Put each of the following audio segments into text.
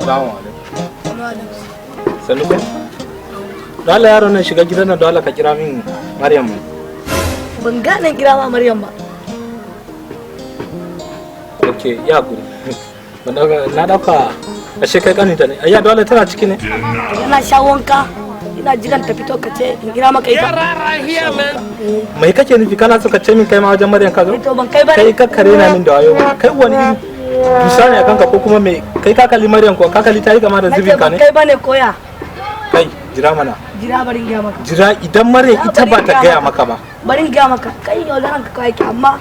Assalamu alaikum. Sannu ko? Dole yaron nan shiga gidan nan dole ka kira min Maryam. Ban gane kira ma Maryam ba. Okay, ya guri. Na dauka ashe kai kaninta ne. Ayya dole tana ciki ne. Ina sha wanka. Ina jiran ta fito ka ce in kira maka ita. Mai kake nufi kana so ka ce min kai ma wajen Maryam ka zo? To ban kai ba. Kai kakkare na min da wayo. Kai wani dusa ne akan ka ko kuma me kai ka kalli Maryam ko ka kalli ta yi kama da zubin ka ne? Kai bane koya. Kai jira mana. Jira bari gaya maka. Jira idan Maryam ita ba ta gaya maka ba. Bari gaya maka. Kai yau da ranka kawai ke amma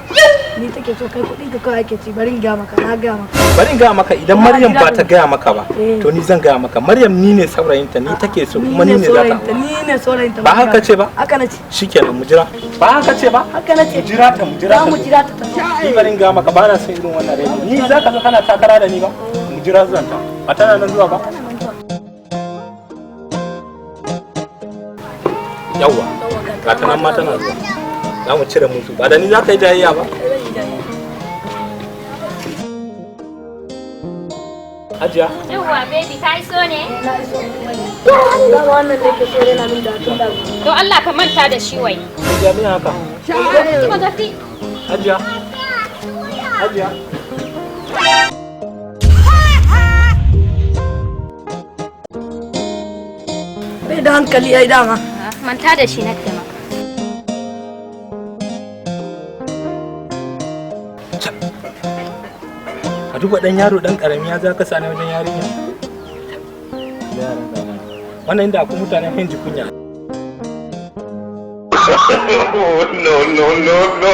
ni take so kai kudin ka kawai ke ci bari gaya maka na gaya maka. Bari gaya maka idan Maryam ba ta gaya maka ba to ni zan gaya maka. Maryam ni ne saurayinta ni take so kuma ni ne za ta. Ni ne saurayinta. Ba haka ce ba? Haka nace. Shikenan mu jira. Ba haka ce ba? Haka nace. Jira ta mu jira ta. Mu jira ta. Ni bari gaya maka ba na son irin wannan rai. Ni za ka zo kana takara da ni ba? Mu jira zan ta. Ba tana nan zuwa ba? Yawwa. Ga ta nan ma tana zuwa. Za mu cire musu. Ba da ni za ka yi jayayya ba? Hajiya. Yawwa baby ka iso ne? Ga wannan da ke so yana min da tun da. To Allah ka manta da shi wai. Hajiya me haka? Kuma tafi. Hajiya. Hajiya. Bai da hankali ai dama. Manta da shi nake maka. A duba dan yaro dan karami ya za ka sani wajen yarinya. Wannan inda akwai mutanen hin kunya. No, no, no, no.